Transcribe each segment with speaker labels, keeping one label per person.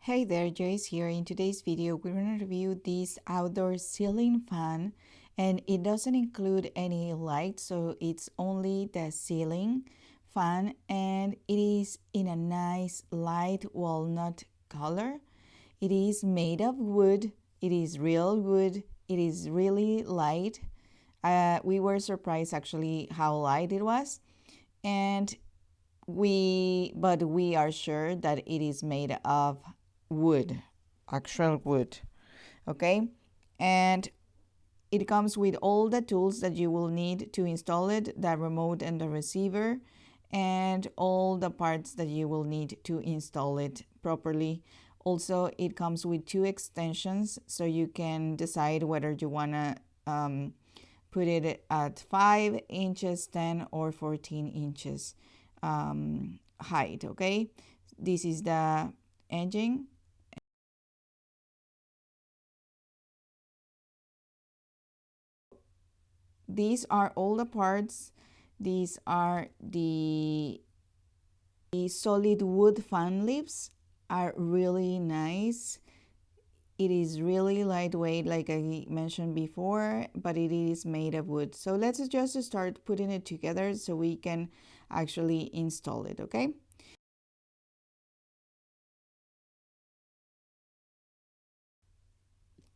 Speaker 1: Hey there, Joyce here. In today's video, we're going to review this outdoor ceiling fan, and it doesn't include any light, so it's only the ceiling fan, and it is in a nice light walnut color. It is made of wood. It is real wood. It is really light. We were surprised actually how light it was, and but we are sure that it is made of wood, actual wood. Okay, and it comes with all the tools that you will need to install it, the remote and the receiver, and all the parts that you will need to install it properly. Also, it comes with two extensions, so you can decide whether you want to put it at 5 inches, 10 or 14 inches height. Okay, this is the engine. These are all the parts. These are the solid wood fan lips, are really nice. It is really lightweight, like I mentioned before, but it is made of wood. So let's just start putting it together so we can actually install it. Okay.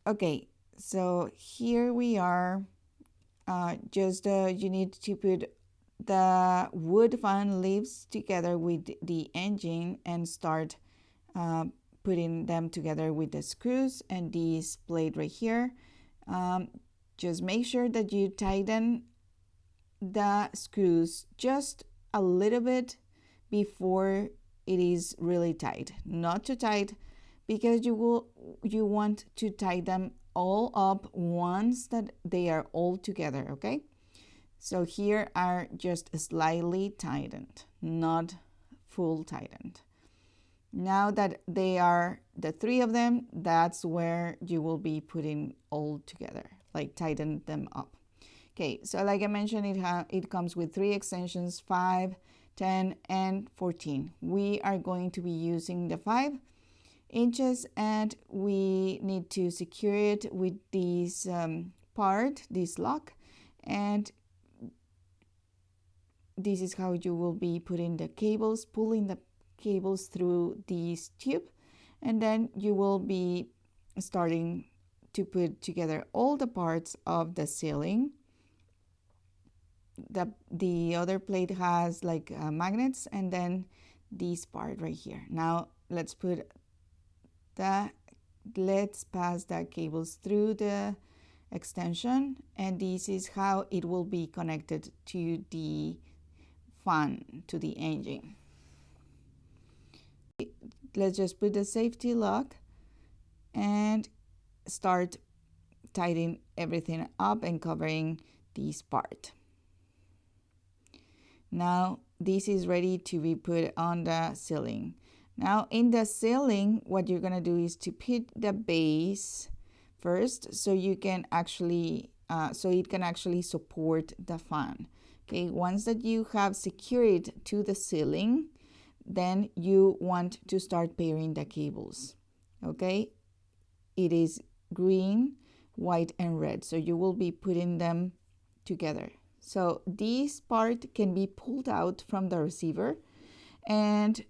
Speaker 1: Okay, so here we are. You need to put the wood fan leaves together with the engine and start putting them together with the screws and this plate right here. Just make sure that you tighten the screws just a little bit before it is really tight, not too tight, because you want to tie them all up once that they are all together. Okay, so here are just slightly tightened, not full tightened. Now that they are the three of them, that's where you will be putting all together, like tighten them up. Okay, so like I mentioned, it comes with three extensions, 5, 10, and 14. We are going to be using the 5 inches, and we need to secure it with this this lock, and this is how you will be putting the cables, pulling the cables through this tube, and then you will be starting to put together all the parts of the ceiling. The other plate has like magnets, and then this part right here. Now let's pass the cables through the extension, and this is how it will be connected to the fan, to the engine. Let's just put the safety lock and start tightening everything up and covering this part. Now this is ready to be put on the ceiling. Now in the ceiling, what you're gonna do is to put the base first, so you can actually so it can actually support the fan. Okay, once that you have secured it to the ceiling, then you want to start pairing the cables. Okay, it is green, white, and red, so you will be putting them together. So this part can be pulled out from the receiver, and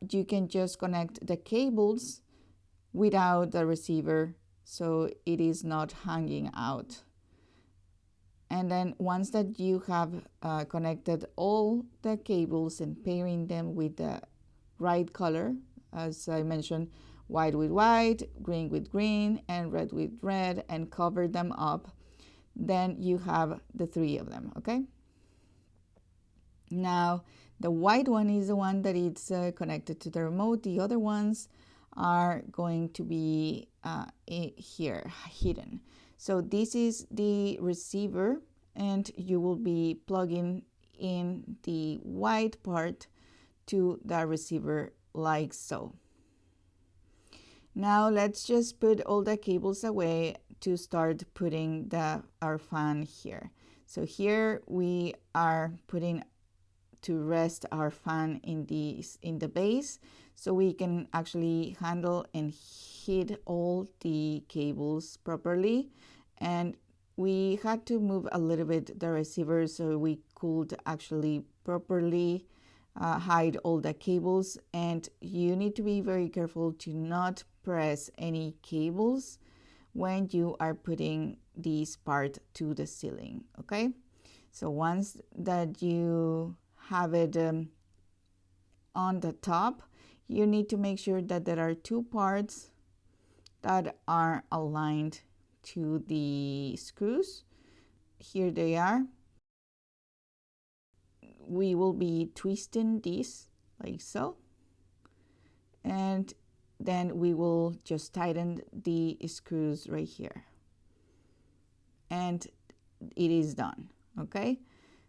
Speaker 1: you can just connect the cables without the receiver, so it is not hanging out. And then once that you have connected all the cables and pairing them with the right color, as I mentioned, white with white, green with green, and red with red, and cover them up, then you have the three of them. Okay, now the white one is the one that it's connected to the remote. The other ones are going to be here hidden. So this is the receiver, and you will be plugging in the white part to the receiver like so. Now let's just put all the cables away to start putting our fan here. So here we are putting to rest our fan in the base. so we can actually handle and hit all the cables properly. And we had to move a little bit the receiver so we could actually properly hide all the cables. And you need to be very careful to not press any cables when you are putting this part to the ceiling. Okay, so once that you have it on the top, you need to make sure that there are two parts that are aligned to the screws. Here they are. We will be twisting this like so, and then we will just tighten the screws right here, and it is done. Okay,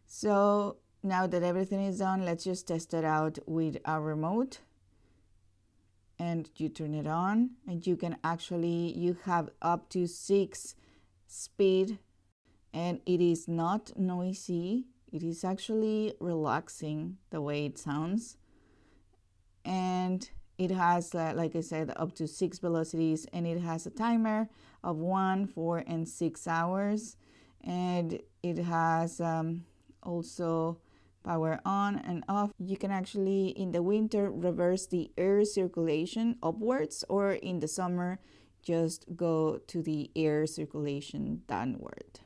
Speaker 1: so now that everything is done, let's just test it out with a remote. And you turn it on, and you can actually, you have up to 6 speed, and it is not noisy. It is actually relaxing the way it sounds. And it has, like I said, up to 6 velocities, and it has a timer of 1, 4, and 6 hours. And it has also power on and off. You can actually, in the winter, reverse the air circulation upwards, or in the summer, just go to the air circulation downward.